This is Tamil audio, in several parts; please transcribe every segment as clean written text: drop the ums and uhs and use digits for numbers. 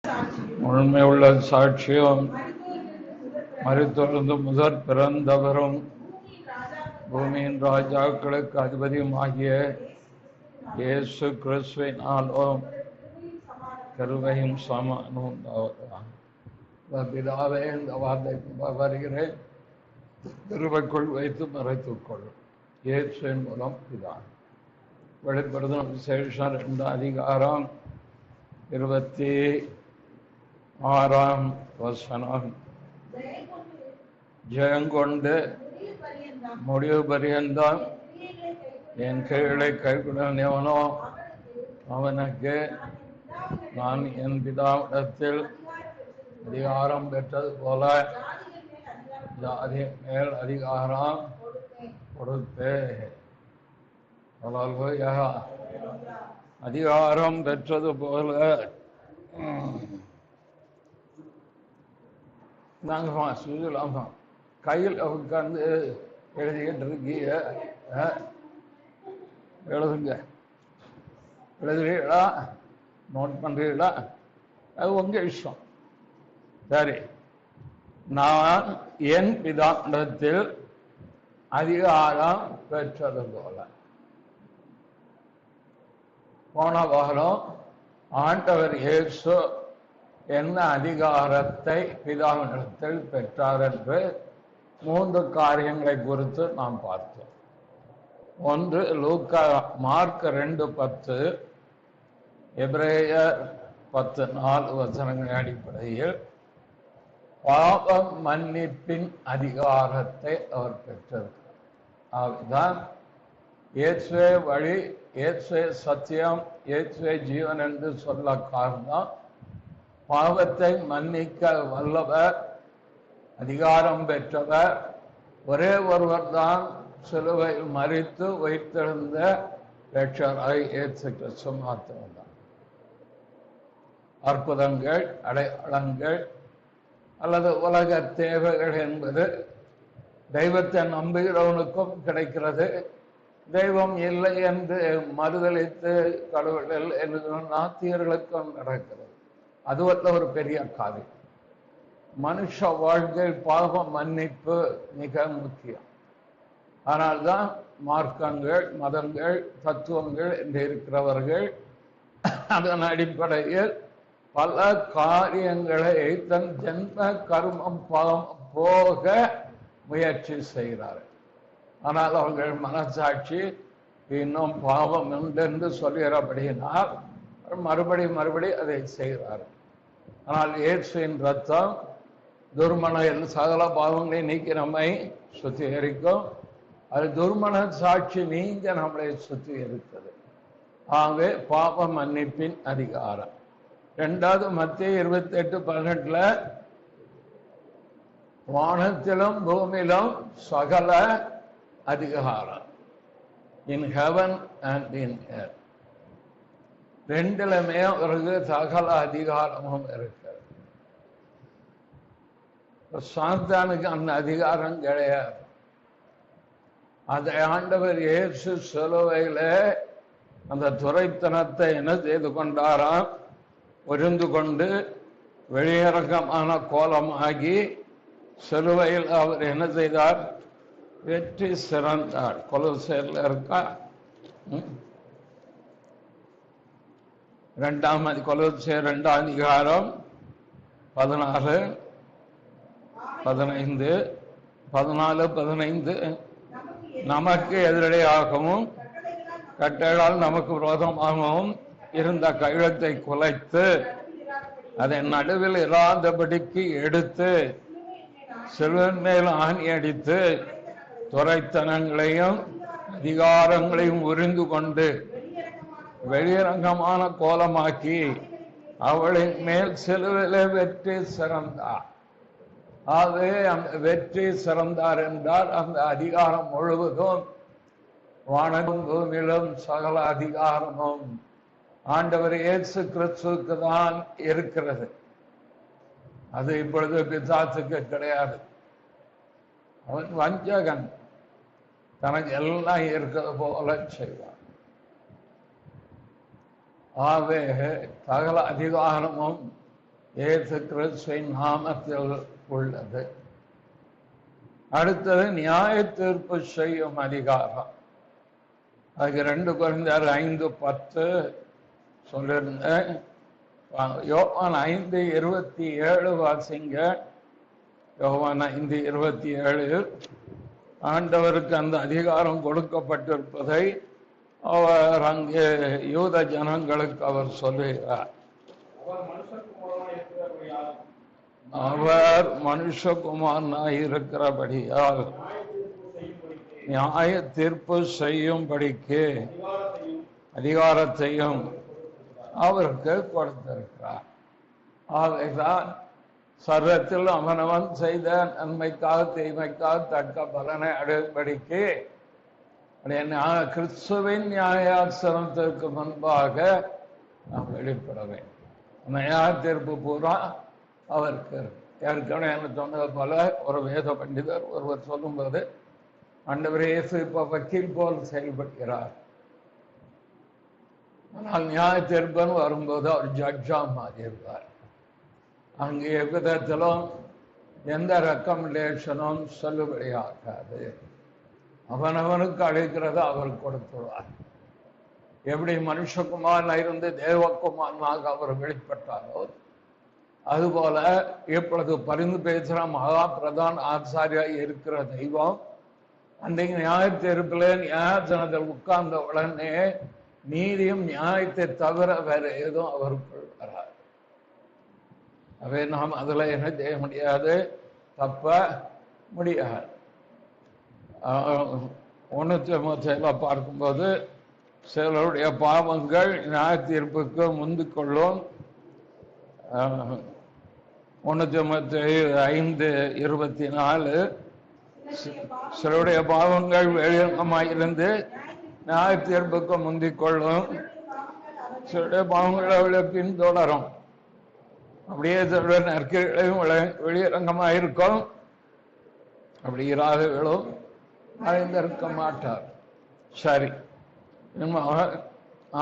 உண்மையுள்ள சாட்சியம் மரித்தொழுந்து முதற் பிறந்தவரும் பூமியின் ராஜாக்களுக்கு அதிபதியுமாகிய இயேசு கிறிஸ்துவினாலும் கிருபையும் சமாதானமும் உண்டாவதாக. பிதாவே, இந்த வார்த்தைக்கு வருகிறேன், கிருபைக்குள் வைத்து மறைத்துக் கொள்ளும். இயேசுவின் மூலம் பிதா. வெளிப்படுத்தின விசேஷம் 2 அதிகாரம் 26ஆம் வசனம். ஜெயங்கொண்டு முடிவு பரியந்தம் என் கீழே கைவிடனோ அவனுக்கு நான் என் பிதாவிடத்தில் அதிகாரம் பெற்றது போல ஜாதி மேல் அதிகாரம் கொடுத்தேன். அதிகாரம் பெற்றது போல நாங்கள் சொல்லலாமா? கையில் உட்கார்ந்து எழுதிக்கிட்டு இருக்கீங்க, எழுதுங்க. எழுதுறீங்களா, நோட் பண்றீங்களா? அது உங்க இஷ்டம். சரி, நான் என் பிதாவிடத்தில் அதிகாரம் பெற்றது போல. போன வாரம் ஆண்டவர் இயேசு என்ன அதிகாரத்தை பிதாவினிடத்தில் பெற்றார் என்று 3 காரியங்களை குறித்து நாம் பார்த்தோம். ஒன்று, மார்க் 2:10, எபிரேயர் 10:4 வசனங்களின் அடிப்படையில் பாவம் மன்னிப்பின் அதிகாரத்தை அவர் பெற்றிருக்கிறார். அதுதான் இயேசுவே வழி, இயேசுவே சத்தியம், இயேசுவே ஜீவன் என்று சொல்ல காரணம், பாவத்தை மன்னிக்க வல்லவர், அதிகாரம் பெற்றவர் ஒரே ஒருவர் தான் சிலுவையில் மரித்து வைத்திருந்த இரட்சகராய் இயேசு கிறிஸ்து மாத்திரம்தான். அற்புதங்கள், அடையாளங்கள் அல்லது உலக தேவைகள் என்பது தெய்வத்தை நம்புகிறவனுக்கும் கிடைக்கிறது. தெய்வம் இல்லை என்று மறுதளித்து கடவுள் என்று நாத்தியர்களுக்கும் நடக்கிறது. அதுவல்ல ஒரு பெரிய காரியம். மனுஷ வாழ்க்கை பாவ மன்னிப்பு மிக முக்கியம். ஆனால்தான் மார்க்கங்கள், மதங்கள், தத்துவங்கள் என்று இருக்கிறவர்கள் அதன் அடிப்படையில் பல காரியங்களை தன் ஜென்ம கர்மம் பாவம் போக முயற்சி செய்கிறார்கள். ஆனால் அவர்கள் மனசாட்சி இன்னும் பாவம் என்று சொல்கிறபடியினால் மறுபடி அதை செய்கிறார்கள். ஆனால் இயேசுவின் ரத்தம் துர்மண சகல பாவங்களை நீக்கி நம்மை சுத்திகரிக்கும். அது துர்மண சாட்சி நீங்க நம்மளை சுத்திகரித்தது. ஆகவே பாவ மன்னிப்பின் அதிகாரம். 2வது மத்தேயு 28:18 வானத்திலும் பூமியிலும் சகல அதிகாரம், in heaven and in earth. 2லுமே அவருக்கு சகல அதிகாரமும் இருக்கிறது. சாத்தானுக்கு அந்த அதிகாரம் கிடையாது. அதை ஆண்டவர் இயேசு சிலுவையில அந்த துரைத்தனத்தை என்ன செய்து கொண்டாராம்? ஒருந்து கொண்டு வெளியரங்கமான கோலமாகி சிலுவையில் அவர் என்ன செய்தார்? வெற்றி சிறந்தார். கொலோசையர்ல இருக்கா? 2 கொலோசையர் 2 அதிகாரம் 14, 15, 14-15 நமக்கு எதிரடையாகவும் கட்டளால் நமக்கு விரோதமாகவும் இருந்த கையெழுத்தை குலைத்து அதை நடுவில் இராதபடிக்கு எடுத்து சிலுவையின் மேல் ஆணி அடித்து துரைத்தனங்களையும் அதிகாரங்களையும் உறிந்து கொண்டு வெளியரங்கமான கோலமாக்கி அவளின் மேல் சிலுவையிலே வெற்றி சிறந்தார். ஆகவே அந்த வெற்றி சிறந்தார் என்றால் அந்த அதிகாரம் முழுவதும் வானமும் பூமியிலும் சகல அதிகாரமும் ஆண்டவர் இயேசு கிறிஸ்துவுக்கு தான் இருக்கிறது. அது இப்பொழுது பிசாசுக்கு கிடையாது. அவன் வஞ்சகன், தனக்கு எல்லாம் இருக்கிறது போல செய்வான். ஆகவே சகல அதிகாரமும் இயேசு கிறிஸ்துவின் நாமத்தில் உள்ளது. அடுத்தது நியாய தீர்ப்பு செய்யும் அதிகாரம். அதுக்கு 2 கொரிந்தியர் 5:10 சொல்லியிருந்தேன். யோவான் 5:27 வாசிங்க. யோவான் 5:27 ஆண்டவருக்கு அந்த அதிகாரம் கொடுக்கப்பட்டிருப்பதை அவர் அங்கே யூத ஜனங்களுக்கு அவர் சொல்லுகிறார். அவர் மனுஷகுமாரனாய் இருக்கிறபடியால் நியாய தீர்ப்பு செய்யும்படிக்கு அதிகாரத்தையும் அவருக்கு கொடுத்திருக்கிறார். ஆகைதான் சர்வத்தில் அவனவன் செய்த நன்மைக்காக தீமைக்காக தக்க பலனை அடையும்படிக்கு கிறிஸ்துவின் நியாயாசனத்திற்கு முன்பாக நாம் வெளிப்பட வேண்டும். நியாய தீர்ப்பு பூரா அவருக்கு ஏற்கனவே என்ன சொன்னது போல ஒரு வேத பண்டிதர் ஒருவர் சொல்லும்போது, ஆண்டவர் இயேசு இப்ப வக்கீல் போல் செயல்படுகிறார், ஆனால் நியாய தீர்ப்புன்னு வரும்போது அவர் ஜட்ஜா மாறியிருப்பார். அங்கே எவ்விதத்திலும் எந்த ரெக்கமெண்டேஷனும் சொல்லுபடியாகாது. அவனவனுக்கு அழைக்கிறத அவர் கொடுத்துருவார். எப்படி மனுஷகுமாரனாக இருந்து தேவகுமாரனாக அவர் வெளிப்பட்டாரோ அதுபோல இப்பொழுது பரிந்து பேசுகிற மகா பிரதான ஆச்சாரியா இருக்கிற தெய்வம் அன்றைக்கு நியாய தீர்ப்பில் நியாயசனத்தில் உட்கார்ந்த உடனே நீதியும் நியாயத்தை தவிர வேற ஏதும் அவருக்குள் வராது. அவை நாம் அதுல என்ன செய்ய முடியாது, தப்ப முடியாது. 1 தீமோத்தேயுல பார்க்கும்போது சிலருடைய பாவங்கள் நியாய தீர்ப்புக்கு முந்திக் கொள்ளும். 1 தீமோத்தேயு 5:24 சிலருடைய பாவங்கள் வெளியங்கமாயிருந்து நியாய தீர்ப்புக்கு முந்திக் கொள்ளும், சிலருடைய பாவங்கள் அவளை பின்தொடரும். அப்படியே சிலருடைய நற்கிரைகளையும் வெளியரங்கமாயிருக்கும், அப்படி இராதவர்களும் அறிந்திருக்க மாட்டார். சரி,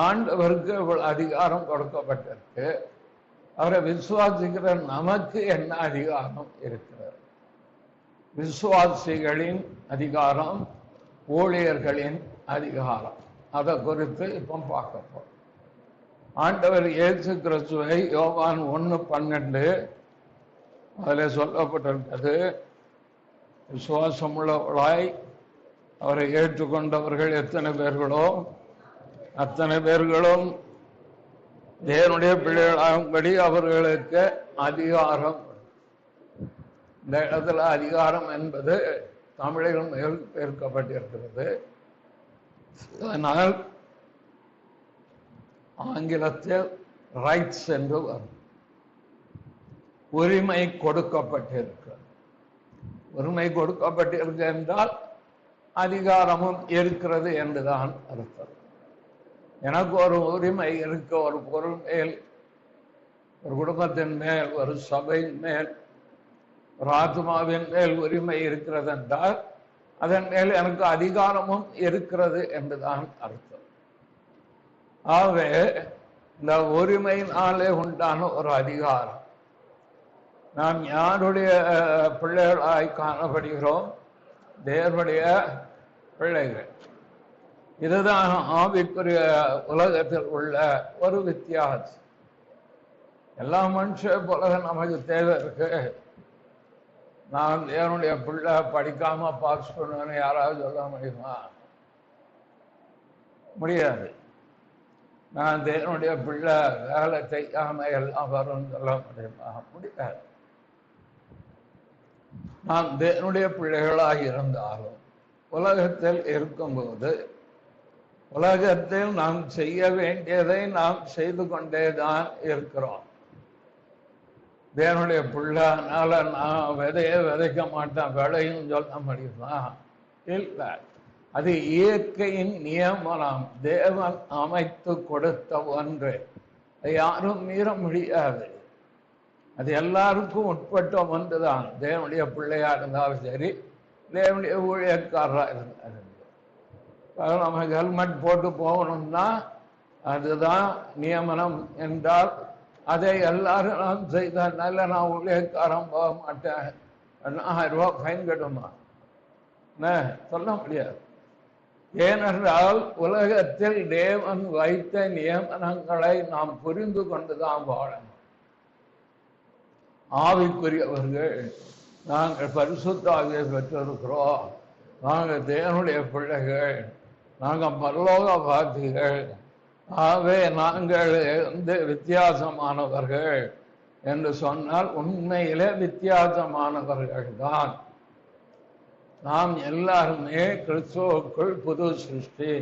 ஆண்டவருக்கு இவ்வளவு அதிகாரம் கொடுக்கப்பட்டிருக்கு. அவரை விசுவாசிக்கிற நமக்கு என்ன அதிகாரம் இருக்கிறது? விசுவாசிகளின் அதிகாரம், ஊழியர்களின் அதிகாரம், அதை குறித்து இப்போ பார்க்க போறோம். ஆண்டவர் இயேசு கிறிஸ்துவை யோவான் 1:12 அதில் சொல்லப்பட்டிருக்கிறது, விசுவாசமுள்ளவர்களாய் அவரை ஏற்றுக்கொண்டவர்கள் எத்தனை பேர்களோ அத்தனை பேர்களும் தேவனுடைய பிள்ளைகளாகும்படி அவர்களுக்கு அதிகாரம். இந்த இடத்துல அதிகாரம் என்பது தமிழில் பெயர்க்கப்பட்டிருக்கிறது. அதனால் ஆங்கிலத்தில் ரைட்ஸ் என்று வரும். உரிமை கொடுக்கப்பட்டிருக்கிறது. உரிமை கொடுக்கப்பட்டிருக்கு என்றால் அதிகாரமும் இருக்கிறது என்றுதான் அர்த்தம். எனக்கு ஒரு உரிமை இருக்க, ஒரு பொருள் மேல், ஒரு குடும்பத்தின் மேல், ஒரு சபையின் மேல், ஒரு ஆத்மாவின் மேல் உரிமை இருக்கிறது என்றால் அதன் மேல் எனக்கு அதிகாரமும் இருக்கிறது என்றுதான் அர்த்தம். ஆகவே இந்த உரிமையினாலே உண்டான ஒரு அதிகாரம். நாம் யாருடைய பிள்ளைகளாய் காணப்படுகிறோம்? தேவனுடைய பிள்ளைகள். இதுதான் ஆவிக்குரிய உலகத்தில் உள்ள ஒரு வித்தியாசம். எல்லா மனுஷ உலகம் நமக்கு தேவை இருக்கு. நான் தேவனுடைய பிள்ளை, படிக்காம பாஸ் பண்ணுவேன்னு யாராவது சொல்ல முடியுமா? முடியாது. நான் தேவனுடைய பிள்ளை, வேலை செய்யாம எல்லாம் வரும் சொல்ல முடியுமா? முடியாது. நாம் தேவனுடைய பிள்ளைகளாக இருந்தாலும் உலகத்தில் இருக்கும்போது உலகத்தில் நாம் செய்ய வேண்டியதை நாம் செய்து கொண்டேதான் இருக்கிறோம். தேவனுடைய பிள்ளைனால நான் விதைக்க மாட்டேன், விளையும் சொல்ல முடியுமா? இல்லை. அது இயற்கையின் நியமனம், தேவன் அமைத்து கொடுத்த ஒன்று. அதை யாரும் மீற முடியாது. அது எல்லாருக்கும் உட்பட்ட ஒன்றுதான். தேவனுடைய பிள்ளையா இருந்தாலும் சரி, தேவனுடைய ஊழியக்காரராக இருந்தாலும். நமக்கு ஹெல்மெட் போட்டு போகணும்னா அதுதான் நியமனம் என்றால் அதை எல்லாரும் நான் செய்தனால நான் ஊழியக்காரன் போக மாட்டேன், 1000 ரூபாய் ஃபைன் கட்டுமா? சொல்ல முடியாது. ஏனென்றால் உலகத்தில் தேவன் வைத்த நியமனங்களை நாம் புரிந்து கொண்டுதான் வாழணும். ஆவிக்குரியவர்கள் நாங்கள் பரிசுத்த ஆவியை பெற்றிருக்கிறோம், நாங்கள் தேவனுடைய பிள்ளைகள், நாங்கள் பரலோக வாசிகள், ஆகவே நாங்கள் வித்தியாசமானவர்கள் என்று சொன்னால் உண்மையிலே வித்தியாசமானவர்கள் தான். நாம் எல்லாருமே கிறிஸ்துவுக்குள் புது சிருஷ்டி,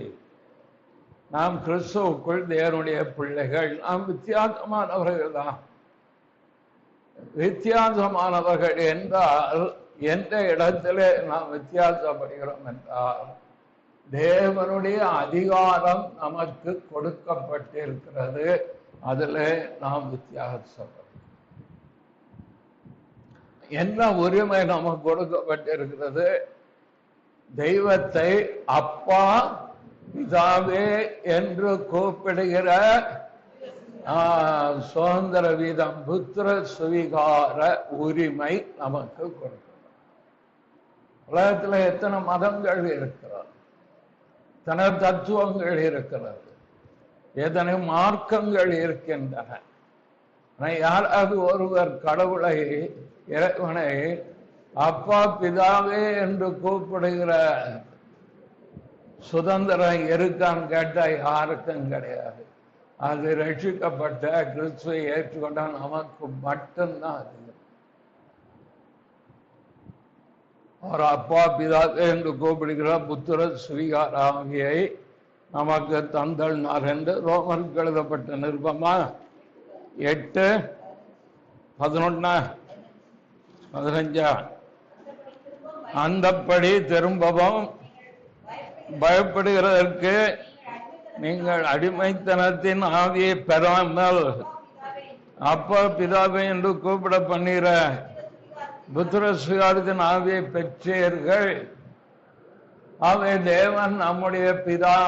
நாம் கிறிஸ்துவுக்குள் தேவனுடைய பிள்ளைகள், நாம் வித்தியாசமானவர்கள் தான். வித்தியாசமானவர்கள் என்றால் எந்த இடத்திலே நாம் வித்தியாசப்படுகிறோம் என்றால், தேவனுடைய அதிகாரம் நமக்கு கொடுக்கப்பட்டிருக்கிறது, அதில் நாம் வித்தியாசப்படுறோம். என்ன உரிமை நமக்கு கொடுக்கப்பட்டிருக்கிறது? தெய்வத்தை அப்பா பிதாவே என்று கூப்பிடுகிற சுதந்திர வீதம், புத்திர சுவீகார உரிமை நமக்கு கொடுக்கிறது. உலகத்தில் எத்தனை மதங்கள் இருக்கிறது, எத்தனை தத்துவங்கள் இருக்கிறது, எத்தனை மார்க்கங்கள் இருக்கின்றன. யாராவது ஒருவர் கடவுளை, இறைவனை அப்பா பிதாவே என்று கூப்பிடுகிற சுதந்திரம் இருக்கான்னு கேட்டா யாருக்கும் கிடையாது. அது ரட்சிக்கப்பட்ட கிறிஸ்துவை ஏற்றுக்கொண்ட நமக்கு மட்டும்தான் அது. அவர் அப்பா பிதாவே என்று கூப்பிடுகிற புத்திர சுவீகார ஆவியை நமக்கு தந்தள்னார் என்று ரோமருக்கு எழுதப்பட்ட நிருபமா 8:11-15 அந்தப்படி திரும்பவும் பயப்படுகிறதற்கு நீங்கள் அடிமைத்தனத்தின் ஆவியை பெறாமல் அப்பா பிதாவை என்று கூப்பிட பண்ணுகிற புத்திர சுவீகாரத்தின் ஆவியை பெற்றீர்கள். ஆகவே தேவன் நம்முடைய பிதா,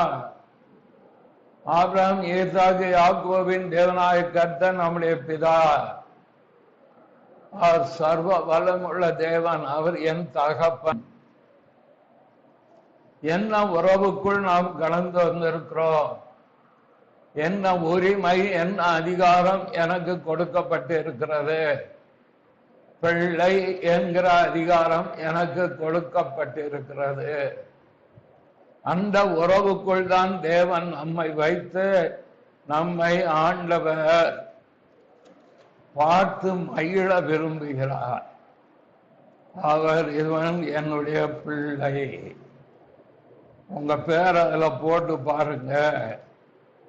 ஆபிரகாம் ஈசாக்கு யாக்கோபின் தேவனாய கர்த்தர் நம்முடைய பிதா. அவர் சர்வ வல்லமுள்ள தேவன், அவர் என் தகப்பன். என்ன உறவுக்குள் நாம் கலந்து வந்திருக்கிறோம், என்ன உரிமை, என்ன அதிகாரம் எனக்கு கொடுக்கப்பட்டு இருக்கிறது. பிள்ளை என்கிற அதிகாரம் எனக்கு கொடுக்கப்பட்டு இருக்கிறது. அந்த உறவுக்குள் தான் தேவன் நம்மை வைத்து நம்மை ஆண்டவர் பார்த்து மகிழ விரும்புகிறார். அவர் இவன் என்னுடைய பிள்ளை. உங்க பேர் அதில் போட்டு பாருங்க,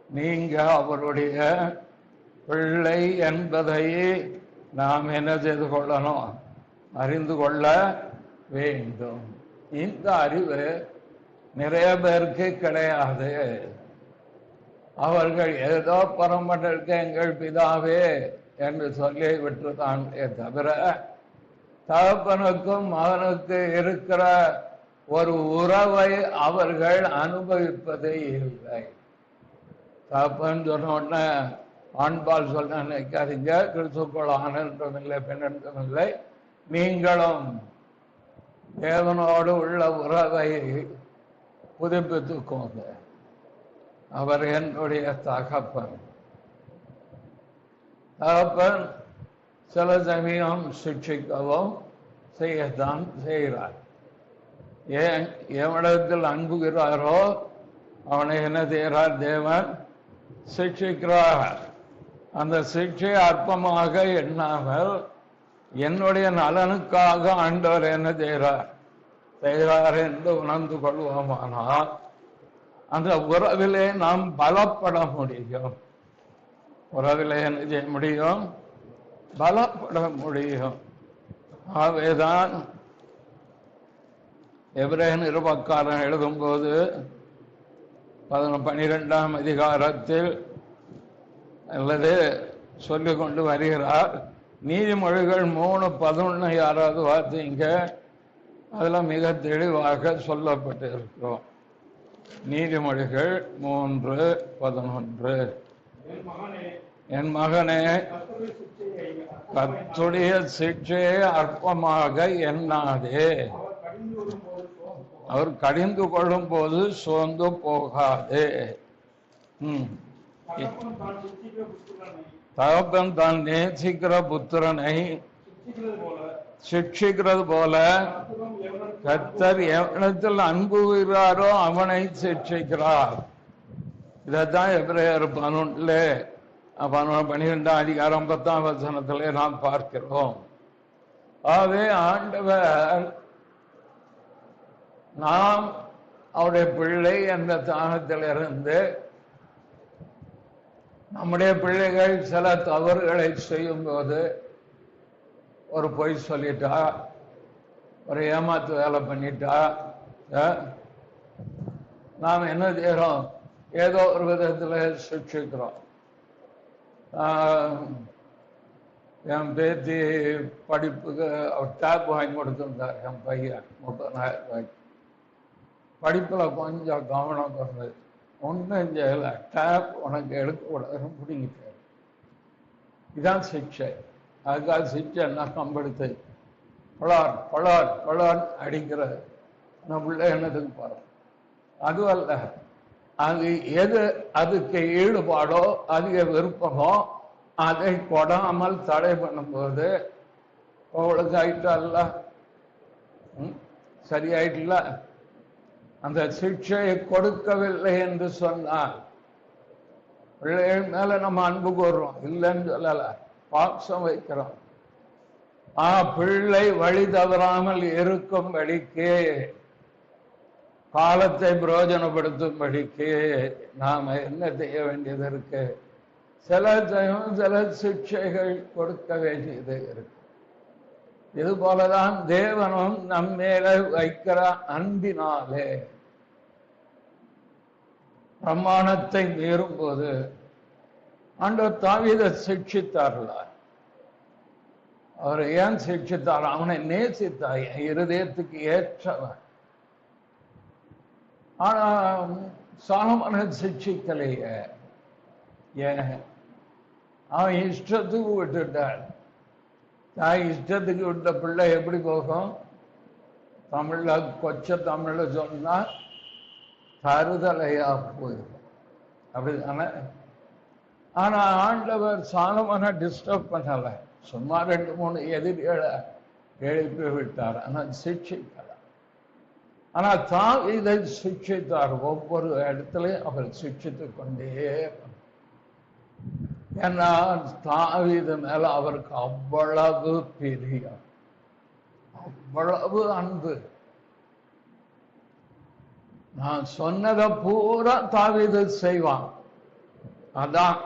நீங்க அவருடைய பிள்ளை என்பதை நாம் என்ன செய்து கொள்ளணும், அறிந்து கொள்ள வேண்டும். இந்த அறிவு நிறைய பேருக்கு கிடையாது. அவர்கள் ஏதோ பரமண்டலுக்கு எங்கள் பிதாவே என்று சொல்லி விட்டுதானே தவிர, தகப்பனுக்கும் மகனுக்கு இருக்கிற ஒரு உறவை அவர்கள் அனுபவிப்பதே இல்லை. தகப்பன் சொன்ன ஆண்பால் சொல்ல நினைக்காதீங்க, கிறிஸ்துக்குள் ஆண் என்றும் இல்லை பெண் என்றும் இல்லை, நீங்களும் தேவனோடு உள்ள உறவை புதுப்பித்துக்கோங்க. அவர் என்னுடைய தகப்பன். தகப்பன் சில சமயம் சிக்ஷிக்கவும் செய்யத்தான் செய்கிறார். ஏன் எவனிடத்தில் அன்புகிறாரோ அவனை என்ன செய்கிறார்? தேவன் சிக்ஷிக்கிறார். அந்த சிக்ஷை அற்பமாக எண்ணாமல் என்னுடைய நலனுக்காக ஆண்டவர் என்ன செய்கிறார் என்று உணர்ந்து கொள்வோமானால் அந்த உறவிலே நாம் பலப்பட முடியும். உறவிலே என்ன செய்ய முடியும்? பலப்பட முடியும். ஆகவேதான் எபிரேய நிருபக்காரன் எழுதும்போது 12ஆம் அதிகாரத்தில் அல்லது சொல்லிக் கொண்டு வருகிறார். நீதிமொழிகள் 3:11 யாராவது பார்த்தீங்க? அதுல மிக தெளிவாக சொல்லப்பட்டு இருக்கிறோம். நீதிமொழிகள் 3:11. என் மகனே, கர்த்தருடைய சிக்ஷையை அற்பமாக எண்ணாதே. அவர் கடிந்து கொள்ளும் போது சோர்ந்து போகாதே. தகப்பன் தான் நேசிக்கிற புத்திரனை சிக்ஷிக்கிறது போல கர்த்தர் எவனிடத்தில் அன்பு கூறுகிறாரோ அவனை சிக்ஷிக்கிறார். இதைத்தான் எபிரேயர் 12 அதிகாரம் 10ஆம் வசனத்திலே நாம் பார்க்கிறோம். ஆகவே ஆண்டவர் நாம் அவருடைய பிள்ளை என்ற தானத்திலிருந்து நம்முடைய பிள்ளைகள் சில தவறுகளை செய்யும் போது ஒரு பொய் சொல்லிட்டா, ஒரு ஏமாத்து வேலை பண்ணிட்டா, நாம் என்ன செய்யறோம்? ஏதோ ஒரு விதத்தில் சிக்ஷிக்கிறோம். என் பேத்தி படிப்புக்கு அவர் டேப் வாங்கி கொடுத்துருந்தார். என் பையன் 30,000 ரூபாய்க்கு. படிப்பில் கொஞ்சம் கவனம் வருது. ஒன்றும் செய்யலை, டேப் உனக்கு எடுக்கக்கூடாதுன்னு பிடிங்கிட்டார். இதான் சிக்ஷை. அதுக்காக சிக்ஷை என்ன கம்பெடுத்து பலார் பலார் பலார் அடிக்கிறது. நம்மள என்னதுக்கு போகிறோம்? அதுவல்ல. அது எது அதுக்கு ஈடுபாடோ அதிக விருப்பமோ அதை கொடாமல் தடை பண்ணும்போது அவளுக்கு ஆயிட்டல்ல, சரியாயிட்டல. அந்த சிக்ஷையை கொடுக்கவில்லை என்று சொன்னால் பிள்ளைகள் மேல நம்ம அன்பு கூறுறோம், இல்லைன்னு சொல்லல, பாசம் வைக்கிறோம். பிள்ளை வழி தவறாமல் இருக்கும்படிக்கு, காலத்தை பிரயோஜனப்படுத்தும்படிக்கு நாம என்ன செய்ய வேண்டியது இருக்கு? சில சிக்ஷைகள் கொடுக்க வேண்டியது இருக்கு. இது போலதான் தேவனும் நம் மேல வைக்கிற அன்பினாலே பிரமாணத்தை மீறும் போது ஆண்டவர் தாவீதை சிக்ஷித்தார்ல. அவர் ஏன் சிக்ஷித்தார்? அவனை நேசித்தாய், இருதயத்துக்கு ஏற்றவன். ஆனா சாலமோனை சிக்ஷிக்கலையே. ஏன்? அவன் இஷ்டத்துக்கு விட்டுட்டான். தாய் இஷ்டத்துக்கு விட்ட பிள்ளை எப்படி போகும்? தமிழ்ல கொச்ச தமிழ்ல சொன்னா தருதலையா போயிருக்கும், அப்படிதானே? ஆனா ஆண்டவர் சாலமோனை டிஸ்டர்ப் பண்ணல, சும்மா 2-3 எதிரிகளை எழுப்பி விட்டார். ஆனா சிக்ஷிக்கல. ஆனா தாவீதை சிக்ஷித்தார். ஒவ்வொரு இடத்துலையும் அவர் சிக்ஷித்துக் கொண்டே. ஏன்னா தாவீது மேல அவருக்கு அவ்வளவு பிரியம், அவ்வளவு அன்பு. நான் சொன்னதை பூரா தாவீது செய்வான். அதான்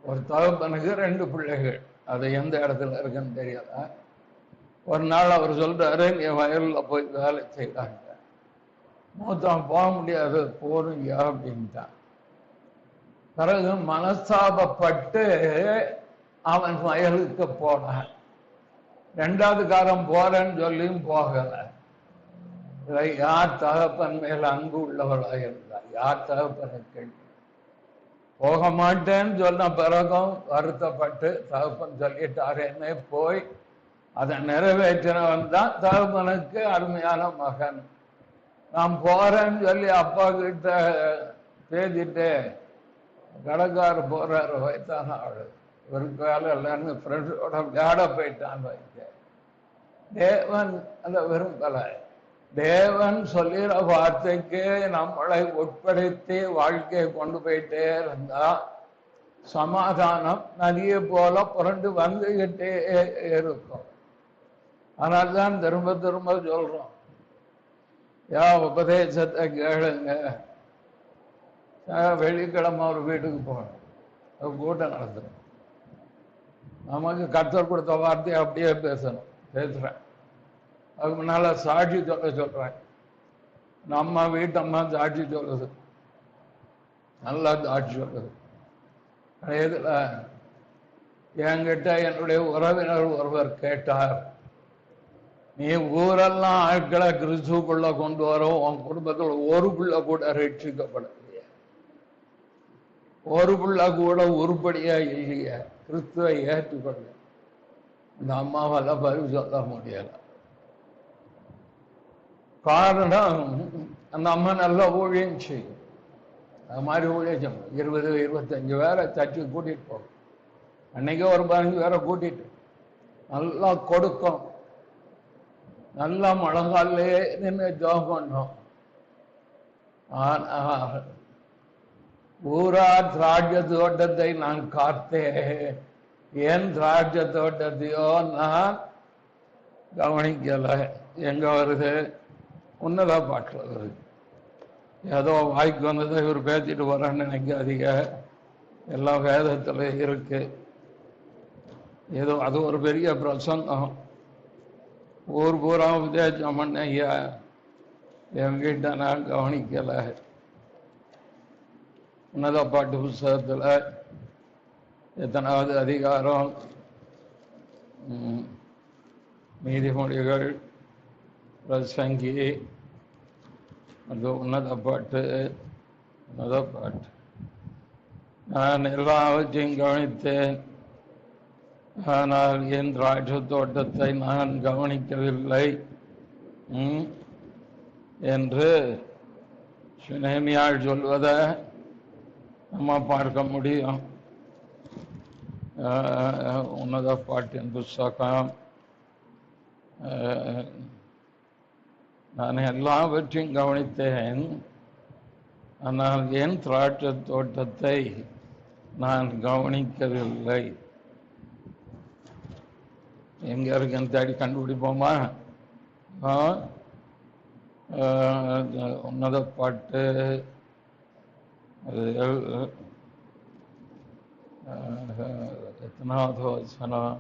ஒரு தகப்பனுக்கு 2 பிள்ளைகள், அது எந்த இடத்துல இருக்குன்னு தெரியல. ஒரு நாள் அவர் சொல்றாரு, நீ வயல்ல போய் வேலை செய்யறாங்க. மூத்தான் போக முடியாது, போறீங்க அப்படின்ட்டான். பிறகு மனஸ்தாபப்பட்டு அவன் வயலுக்கு போனான். 2வது காரம் போறேன்னு சொல்லியும் போகல. யார் தகப்பன் மேல அன்பு உள்ளவளாக இருந்தார்? யார் தகப்பனுக்கு போக மாட்டேன்னு சொன்ன பிறகும் வருத்தப்பட்டு தகப்பன் சொல்லிட்டாரேன்னு போய் அதை நிறைவேற்றினவன் தான் தகப்பனுக்கு அருமையான மகன். நான் போறேன்னு சொல்லி அப்பா கிட்ட பேசிட்டு கடைக்கார போறாரு, வயசான ஆளு, இவருக்கு வேலை இல்லைன்னு ஃப்ரெண்ட்ஸோட விளையாட போயிட்டான் வைக்க. தேவன் அதை விரும்பல. தேவன் சொல்லிற வார்த்தைக்கு நம்மளை உட்படுத்தி வாழ்க்கையை கொண்டு போயிட்டே இருந்தா சமாதானம் நதியை போல புரண்டு வந்துகிட்டே இருக்கும். அதனால்தான் திரும்ப திரும்ப சொல்றோம், உபதேசத்தை கேளுங்க. வெள்ளிக்கிழமை ஒரு வீட்டுக்கு போகணும், கூட்டம் நடத்துறோம். நமக்கு கர்த்தர் கொடுத்த வார்த்தையை அப்படியே பேசுறேன். அதுக்கு முன்னால சாட்சி சொல்றேன். நம்ம வீட்டம்மா சாட்சி சொல்லுது, நல்லா சாட்சி சொல்லுது. இதுல என்கிட்ட என்னுடைய உறவினர் ஒருவர் கேட்டார், நீ ஊரெல்லாம் ஆட்களை கிறிஸ்துக்குள்ள கொண்டு வரோம், உன் குடும்பத்தில் ஒரு பிள்ளை கூட ரட்சிக்கப்படலையே. ஒரு பிள்ள கூட உருப்படியா இல்லையா கிறிஸ்துவை ஏற்றுக்கொள்ள இந்த அம்மாவால பதில் சொல்ல முடியல. காரணம் அந்த அம்மா நல்லா ஊழியம் செய்யும். அது மாதிரி ஊழியம் 20-25 பேரை தட்டி கூட்டிட்டு போகும். அன்னைக்கு ஒரு 15 பேரை கூட்டிட்டு நல்லா கொடுக்கும். நல்லா முழங்காலே நின்று ஜெபம் பண்ணோம். ஆனால் ஊரா திராட்சை தோட்டத்தை நான் காத்தேன், ஏன் திராட்சை தோட்டத்தையோ நான் கவனிக்கல. எங்க வருது? உன்னத பாட்டில் வருது. ஏதோ வாய்க்கு வந்ததை இவர் பேசிட்டு வர்றேன்னு நினைக்காதீங்க, எல்லாம் வேதத்துல இருக்கு. ஏதோ அது ஒரு பெரிய பிரசங்கம். ஊர் பூரா உபதேசம் பண்ண ஐயா, என் வீட்டை நான் கவனிக்கல. உன்னத பாட்டு புஸ்தகத்துல எத்தனாவது அதிகாரம், நீதிமொழிகள், பிரசங்கி, அது உன்னத பாட்டு. நான் எல்லாவற்றையும் கவனித்தேன், ஆனால் என் திராட்சை தோட்டத்தை நான் கவனிக்கவில்லை என்று நெகேமியாள் சொல்வதை நம்ம பார்க்க முடியும். உன்னத பாட்டின் புஸ்தகம். நான் எல்லாவற்றையும் கவனித்தேன், ஆனால் என் திராட்சை தோட்டத்தை நான் கவனிக்கவில்லை. எங்க இருக்குன்னு தேடி கண்டுபிடிப்போமா? உன்னத பாட்டு எத்தனாவது வசனம்?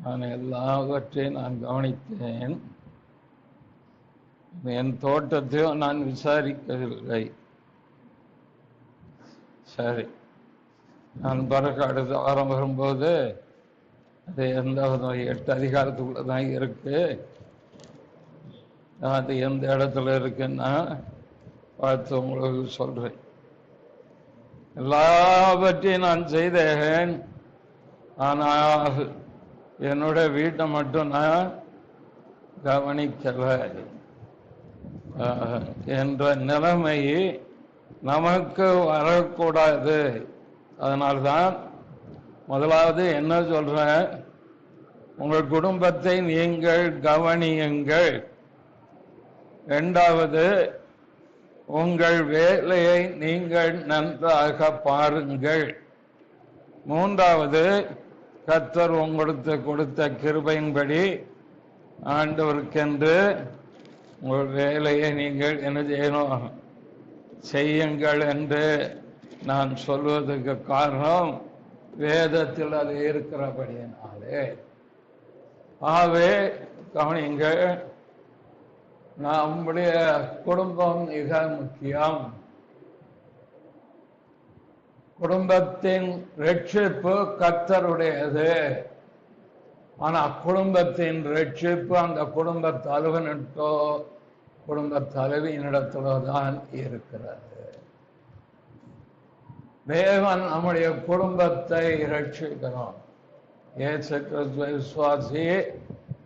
நான் எல்லாவற்றையும் நான் கவனித்தேன், என் தோட்டத்தையும் நான் விசாரிக்கவில்லை. சரி, நான் பறக்காடு வாரம் வரும்போது அது எந்த 8 அதிகாரத்துக்குள்ளதான் இருக்கு. அது எந்த இடத்துல இருக்குன்னா பார்த்து உங்களுக்கு சொல்றேன். எல்லாவற்றையும் நான் செய்தேன், ஆனால் என்னுடைய வீட்டை மட்டும் நான் கவனிக்கல என்ற நிலைமை நமக்கு வரக்கூடாது. அதனால்தான் முதலாவது என்ன சொல்றேன், உங்கள் குடும்பத்தை நீங்கள் கவனியுங்கள். இரண்டாவது, உங்கள் வேலையை நீங்கள் நன்றாக பாருங்கள். மூன்றாவது, கர்த்தர் உங்களுக்கு கொடுத்த கிருபையின்படி ஆண்டவருக்கென்று உங்கள் வேலையை நீங்கள் என்ன செய்யணும், செய்யுங்கள் என்று நான் சொல்வதற்கு காரணம் வேதத்தில் அது இருக்கிறபடியினாலே. ஆகவே கவனிங்கள், நம்முடைய குடும்பம் மிக முக்கியம். குடும்பத்தின் ரட்சிப்பு கர்த்தருடையது. ஆனா குடும்பத்தின் ரட்சிப்பு அந்த குடும்ப தலைவனிட்டோ குடும்ப தலைவியினிடத்திலோ தான் இருக்கிறது. தேவன் நம்முடைய குடும்பத்தை ரட்சிக்கிறோம். இயேசு கிறிஸ்துவை விசுவாசி,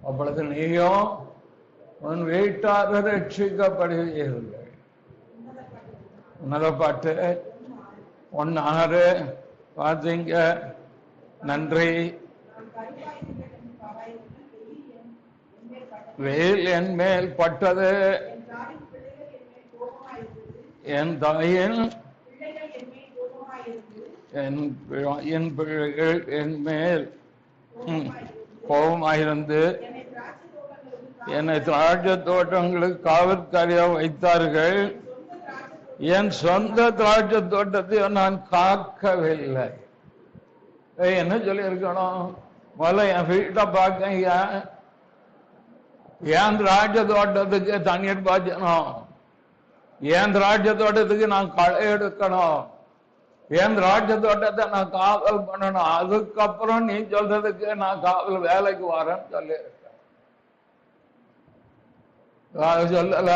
அப்பொழுது நீயும் உன் வீட்டார் ரட்சிக்கப்படுவீர்கள். உன்னத பாட்டு 1:6 பார்த்தீங்க. நன்றி. வெயில் என் மேல் பட்டது, என் தாயின் என் பிள்ளைகள் என் மேல் கோபமாயிருந்து என்னை திராட்சை தோட்டங்களுக்கு காவற்காரியா வைத்தார்கள். என் சொந்த திராட்சை தோட்டத்தை நான் காக்கவில்லை. என்ன சொல்லி இருக்கணும்? முதல்ல என் வீட்டை பார்க்க, என் திராட்சை தோட்டத்துக்கு தண்ணீர் பாய்ச்சணும், என் திராட்சை தோட்டத்துக்கு நான் களை எடுக்கணும், என் திராட்சை தோட்டத்தை நான் காவல் பண்ணணும். அதுக்கப்புறம் நீ சொல்றதுக்கு நான் காவல் வேலைக்கு வரேன்னு சொல்லி இருக்கேன். சொல்லல.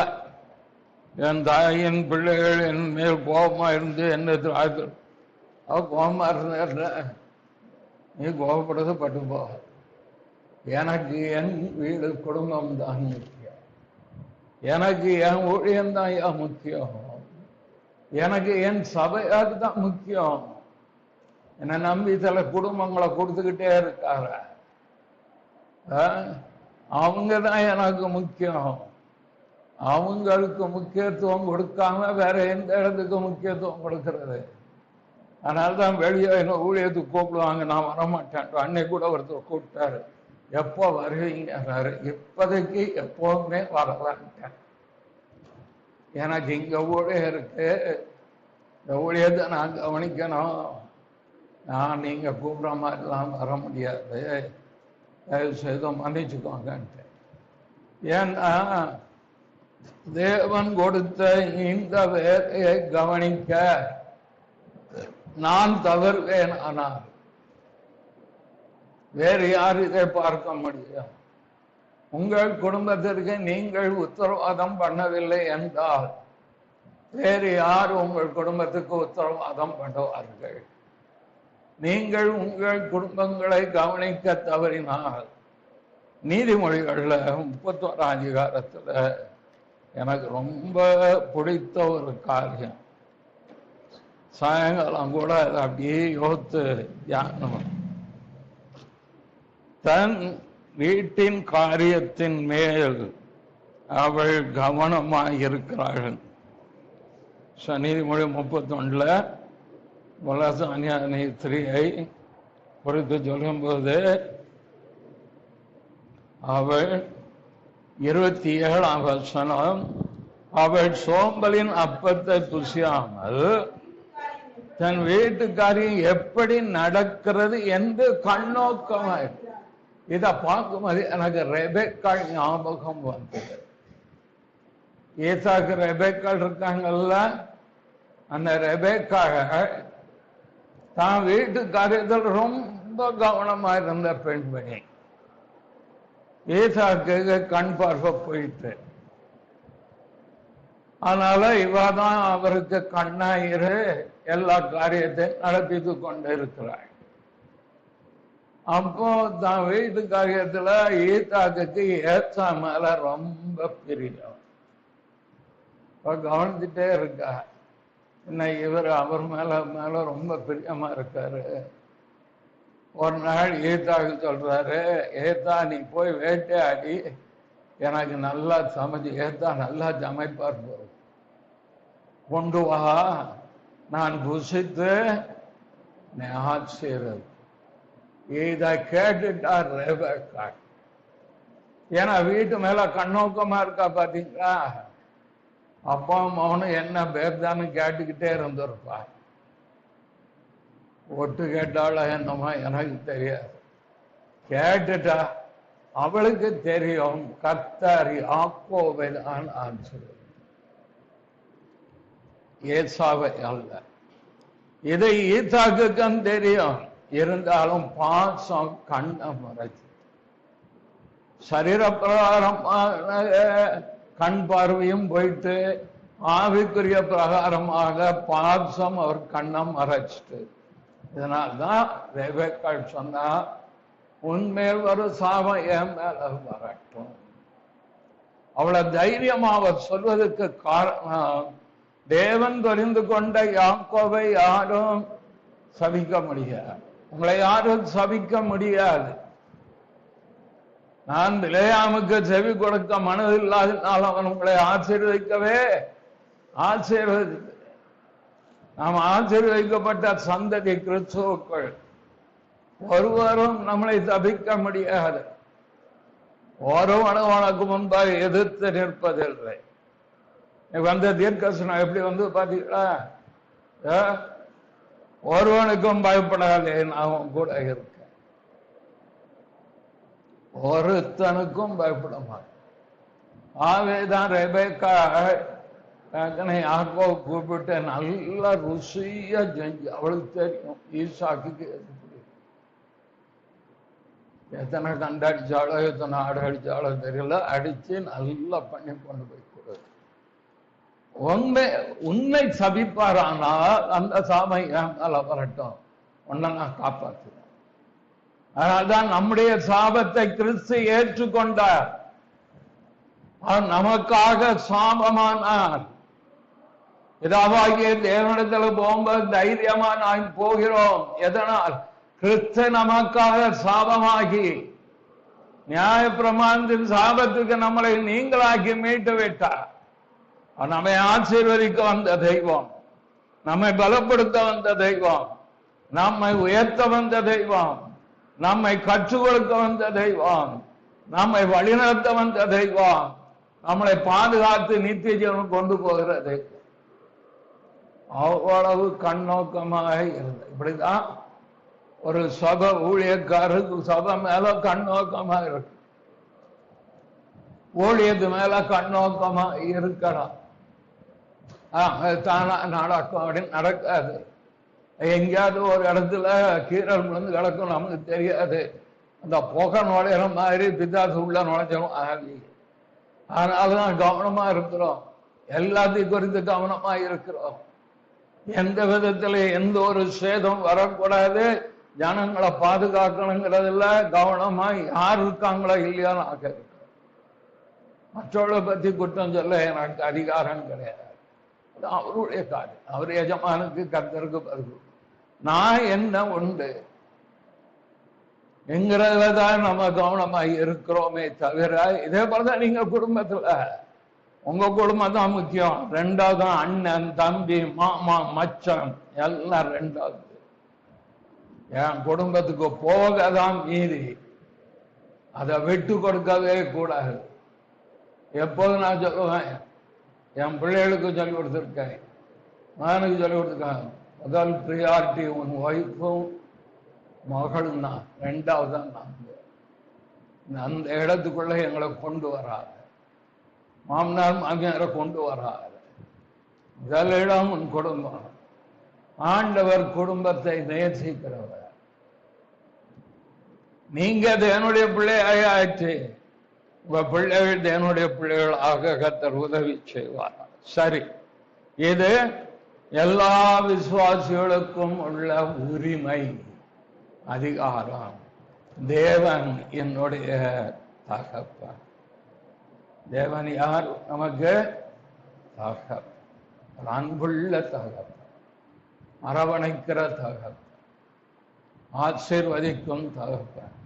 என் தாயின் பிள்ளைகள் என் மேல் கோபமா இருந்து என்ன அவ கோபமா இருந்த நீ கோபப்படுறது பட்டு போ. எனக்கு என் வீடு குடும்பம் தான் முக்கியம். எனக்கு என் ஊழியம் தான் முக்கியம். எனக்கு என் சபையாக தான் முக்கியம். என்னை நம்பி சில குடும்பங்களை கொடுத்துக்கிட்டே இருக்காரு. அவங்க தான் எனக்கு முக்கியம். அவங்களுக்கு முக்கியத்துவம் கொடுக்காம வேற எந்த இடத்துக்கு முக்கியத்துவம் கொடுக்கறது? அதனால்தான் வெளியே என்ன ஊழியத்துக்கு கூப்பிடுவாங்க, நான் வரமாட்டேன். அன்னைக்கு கூட ஒருத்தர் கூப்பிட்டாரு, எப்போ வருவீங்கிறாரு. இப்போதைக்கு எப்போவுமே வரலான்ட்டேன். எனக்கு இங்க ஊழியம் இருக்கு, இந்த ஊழியத்தை நான் கவனிக்கணும். நான் நீங்க கூப்பிடுற மாதிரிலாம் வர முடியாது, தயவு செய்து மன்னிச்சுக்கோங்கன்ட்டு. ஏன்னா தேவன் கொடுத்த இந்த வேலையை கவனிக்க நான் தவறுவேன். ஆனால் வேறு யார் இதை பார்க்க முடியும்? உங்கள் குடும்பத்திற்கு நீங்கள் உத்தரவாதம் பண்ணவில்லை என்றால் வேறு யார் உங்கள் குடும்பத்துக்கு உத்தரவாதம் பண்ணுவார்கள்? நீங்கள் உங்கள் குடும்பங்களை கவனிக்க தவறினால், நீதிமொழிகள்ல 31ஆம் அதிகாரத்துல எனக்கு ரொம்ப பிடித்த ஒரு காரியம், சாயங்காலம் கூட அதை அப்படியே யோசித்து தியானம். தன் வீட்டின் காரியத்தின் மேல் அவள் கவனமாக இருக்கிறாள். நீதிமொழி 31 வலசானியானை ஸ்திரீயை குறித்து சொல்லும்போது அவள் 27ஆம் வசனம், அவள் சோம்பலின் அப்பத்தை புசியாமல் தன் வீட்டுக்காரியம் எப்படி நடக்கிறது என்று கண்ணோக்கமாய். இதை பார்க்கும்போது எனக்கு ரெபெக்காள் ஞாபகம் வந்தது. ஈசாக்கு ரெபெக்காள் இருக்காங்கல்ல, அந்த ரெபெக்காள் தான் வீட்டு காரியத்தில் ரொம்ப கவனமா இருந்த பெண்மணி. ஈசாக்கு கண் பார்வை போயிட்டு, அதனால இவதான் அவருக்கு கண்ணாயிரு எல்லா காரியத்தையும் நடப்பித்து கொண்டு இருக்கிறாள். அப்போ தான் வீட்டு காரியத்துல ஈசாக்கு ஏசா மேல ரொம்ப பிரியம். கவனிச்சுட்டே இருக்கா, என்ன இவர் அவர் மேல ரொம்ப பிரியமா இருக்காரு. ஒரு நாள் ஈசாக்கு சொல்றாரு, ஏத்தா நீ போய் வேட்டையாடி எனக்கு நல்லா சமைச்சு, ஏத்தா நல்லா சமைப்பார் போற, கொண்டு வா, நான் புசித்து ஆச்சரியம். இதை கேட்டுட்டார் ரெபெக்காள். ஏன்னா வீட்டு மேல கண்ணோக்கமா இருக்கா பாத்தீங்களா. அப்பா அவனும் என்ன பேர்தான்னு கேட்டுக்கிட்டே இருந்திருப்பா. ஒட்டு கேட்டாளா என்னமா எனக்கு தெரியாது, கேட்டுட்டா. அவளுக்கு தெரியும் கர்த்தர் யாக்கோபை தான் ஆச்சரியம், ஏசாவை அல்ல. இதை ஈசாக்குக்கும் தெரியும். இருந்தாலும் பாசம் கண்ண மறைச்சு, சரீர பிரகாரமாக கண் பார்வையும் போயிட்டு ஆவிக்குரிய பிரகாரமாக பாசம் அவர் கண்ணம் மறைச்சிட்டு. இதனால்தான் ரெபெக்காள் சொன்னா, உன்மேல் வரும் சாபம் என் மேல வரட்டும். அவளை தைரியமா அவர் சொல்வதற்கு காரணம், தேவன் தெரிந்து கொண்ட யாக்கோபை யாரும் சபிக்க முடியாது, உங்களை யாரும் சபிக்க முடியாது. நான் பிலேயாமுக்கு செவி கொடுக்க மனதில்லாதனால் அவன் உங்களை ஆசீர்வதிக்கவே ஆசீர்வதித்து. நாம் ஆசீர்வதிக்கப்பட்ட சந்ததி கிறிஸ்துவுக்குள் ஒருவரும் நம்மளை தபிக்க முடியாது. ஒருவனும் உனக்கு முன்பாக எதிர்த்து நிற்பதில்லை. வந்த தீர்க்கசனம் எப்படி வந்து பாத்தீங்களா, ஒருவனுக்கும் பயப்படாதே, நான் கூட இருக்கேன், ஒருத்தனுக்கும் பயப்பட மாட்டேன். ஆவேதான் ரெபெக்காள் யாக்கோபை கூப்பிட்டு நல்லா ருசியா செஞ்சு, அவளுக்கு தெரியும் ஈசாக்கு எத்தனை கண்டடிச்சாலோ எத்தனை ஆடு அடிச்சாலோ தெரியல, அடிச்சு நல்லா பண்ணி கொண்டு போய் கொடு. உன்னை சபிப்பாரானால் அந்த சாபம் என் மேல வரட்டும், உன்னை நான் காப்பாற்றுவேன். அதனால்தான் நம்முடைய சாபத்தை கிறிஸ்து ஏற்றுக்கொண்டார். அவர் நமக்காக சாபமானார். பிதாவாகிய தேவனிடத்தில் போகும்போது தைரியமா நாம் போகிறோம். எதனால்? கிறிஸ்து நமக்காக சாபமாகி நியாய பிரமாணத்தின் சாபத்துக்கு நம்மளை நீங்களாக்கி மீட்டு விட்டார். நம்மை ஆசீர்வதிக்க வந்த தெய்வம், நம்மை பலப்படுத்த வந்த தெய்வம், நம்மை உயர்த்த வந்த தெய்வம், நம்மை கற்றுக் கொடுக்க வந்த தெய்வம், நம்மை வழிநடத்த வந்த தெய்வம், நம்மளை பாதுகாத்து நித்திய ஜீவன் கொண்டு போகிற தெய்வம். அவ்வளவு கண்ணோக்கமாக இருந்தது. இப்படிதான் ஒரு சபை ஊழியக்காரருக்கு சபை மேல கண்ணோக்கமா இருக்கு, ஊழியத்து மேல கண்ணோக்கமா இருக்கலாம். தானா நடக்கும் அப்படின்னு நடக்காது. எங்கேயாவது ஒரு இடத்துல கீரல் விழுந்து கிடக்கும், நமக்கு தெரியாது. அந்த புகை நுழையிற மாதிரி பிதாசு உள்ள நுழைஞ்சணும் ஆகி. அதனாலதான் கவனமா இருக்கிறோம், எல்லாத்தையும் குறித்து கவனமா இருக்கிறோம். எந்த விதத்துல எந்த ஒரு சேதம் வரக்கூடாது, ஜனங்களை பாதுகாக்கணுங்கிறதுல கவனமா யார் இருக்காங்களோ இல்லையான்னு ஆக இருக்கு. மற்றவர்களை பத்தி குற்றம் சொல்ல எனக்கு அதிகாரம் கிடையாது, அவருடைய காரியம். அவர் எஜமானுக்கு கர்த்தருக்கு பதில். நான் என்ன உண்டு என்கிறதுலதான் நம்ம கவனமாக இருக்கிறோமே தவிர, இதே போலதான் நீங்க குடும்பத்துல உங்க குடும்பம் தான் முக்கியம். ரெண்டாவது அண்ணன், தம்பி, மாமா, மச்சான் எல்லாம் ரெண்டாவது. என் குடும்பத்துக்கு போகதான் மீதி, அதை விட்டு கொடுக்கவே கூடாது. எப்போதும் நான் சொல்லுவேன், என் பிள்ளைகளுக்கு சொல்லி கொடுத்துருக்கேன், மகனுக்கு சொல்லி கொடுத்துருக்கேன், முதல் ப்ரியாரிட்டி உன் ஒய்ஃபும் மகளும் தான், ரெண்டாவது தான் நான். அந்த இடத்துக்குள்ள எங்களை கொண்டு வராது, மாமனார் மாமியாரை கொண்டு வராது. முதலிடம் உன் குடும்பம். ஆண்டவர் குடும்பத்தை நேசிக்கிறவர். நீங்க தேவனுடைய பிள்ளையாச்சு, உங்க பிள்ளைகள் தேவனுடைய பிள்ளைகளாக கர்த்தர் உதவி செய்வார். சரி, இது எல்லா விசுவாசிகளுக்கும் உள்ள உரிமை, அதிகாரம். தேவன் என்னுடைய தகப்பன். தேவன் யார் நமக்கு? தகப்பன், அன்புள்ள தகப்பன், அரவணைக்கிற தகப்பன், ஆசீர்வதிக்கும் தகப்பன்,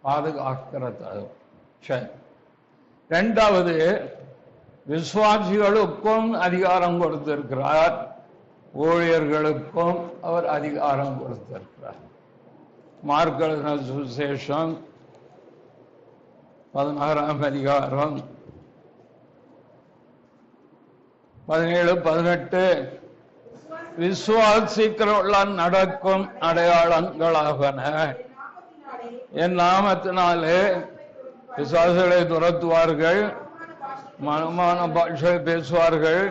பாதுகாக்கிற தகப்பன். சரி, இரண்டாவது, விசுவாசிகளுக்கும் அதிகாரம் கொடுத்திருக்கிறார், ஊழியர்களுக்கும் அவர் அதிகாரம் கொடுத்திருக்கிறார். மார்க் எழுதின சுவிசேஷம் 16ஆம் அதிகாரம் 17-18, விசுவாசிக்கிறவர்களால் நடக்கும் அடையாளங்களாவன, என் நாமத்தினாலே விசுவாசிகளை துரத்துவார்கள், மனமான பாஷை பேசுவார்கள்,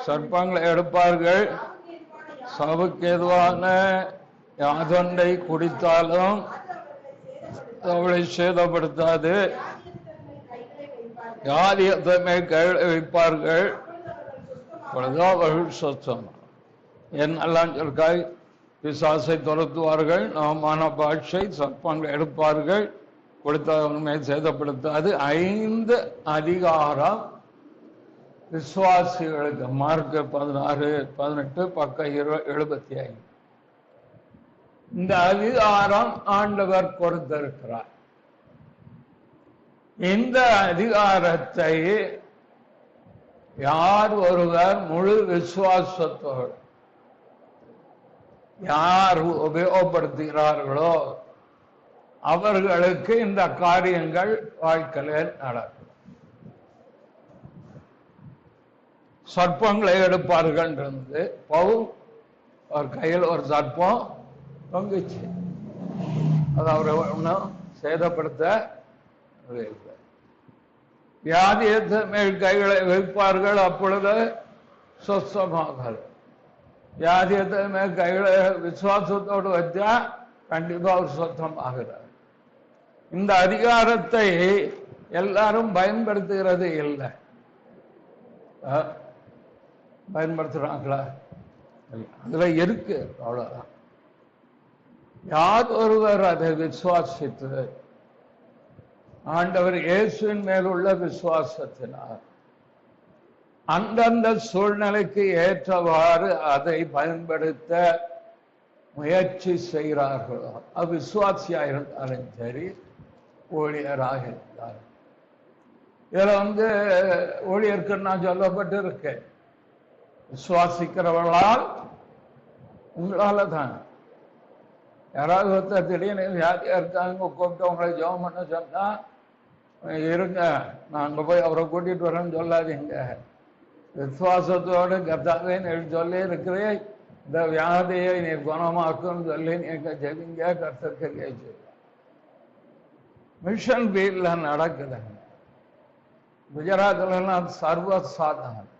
சர்ப்பங்களை எடுப்பார்கள், சபைக்கு எதுவான யாதொன்றை குடித்தாலும் அவளை சேதப்படுத்தாது, யாதியத்தமை கைகளை வைப்பார்கள், அவர்கள் சொத்தம். என்னெல்லாம் சொல்காய்? பிசாசை துரத்துவார்கள், நவமான பாஷை, சர்ப்பங்களை எடுப்பார்கள், கொடுத்தவனை சேதப்படுத்தாது. 5 அதிகாரம் விசுவாசிகளுக்கு. மார்க் 16-18 பக்கம் 75. இந்த அதிகாரம் ஆண்டவர் கொடுத்திருக்கிறார். இந்த அதிகாரத்தை யார் ஒருவர் முழு விசுவாசத்தோடு யார் உபயோகப்படுத்துகிறார்களோ அவர்களுக்கு இந்த காரியங்கள் வாழ்க்கையில் நடக்கும். சர்ப்பங்களை எடுப்பார்கள் இருந்து பவுல் அவர் கையில் ஒரு சர்ப்பம் தொங்குச்சு, அது அவரை ஒன்றும் சேதப்படுத்த வியாதியத்தை மேல் கைகளை வைப்பார்கள், அப்பொழுது சொஸ்தமாகாது. வியாதியத்தை மேல் கைகளை விசுவாசத்தோடு வச்சா கண்டிப்பா அவர் சொத்தம் ஆகிறார். இந்த அதிகாரத்தை எல்லாரும் பயன்படுத்துகிறது இல்லை. பயன்படுத்துறாங்களா? அதுல இருக்கு, அவ்வளவுதான். யார் ஒருவர் அதை விசுவாசித்து ஆண்டவர் இயேசுவின் மேலுள்ள விசுவாசத்தினார் அந்தந்த சூழ்நிலைக்கு ஏற்றவாறு அதை பயன்படுத்த முயற்சி செய்கிறார்களோ, விசுவாசியாக இருந்தாலும் சரி, ஊழியராக இருந்தாலும். இதுல ஊழியருக்கு நான் சொல்லப்பட்டு இருக்கேன், விசுவாசிக்கிறவர்களால் உங்களால தான். யாராவது ஒருத்தர் திடீர்னு வியாதியா இருக்காங்க, கூப்பிட்டு உங்களை ஜெபம் பண்ண சொன்னா இருங்க, நான் அங்க போய் அவரை கூட்டிட்டு வரேன்னு சொல்லாதீங்க. விசுவாசத்தோடு கர்த்தாவே சொல்லி இருக்கிறேன், இந்த வியாதியை நீ குணமாக்குன்னு சொல்லி நீங்க ஜெபிங்க, கர்த்தர் கிரியை செய்வார். மிஷன் ஃபீல்ட்ல நடக்குதுங்க. குஜராத்லாம் சர்வசாதாரணம்.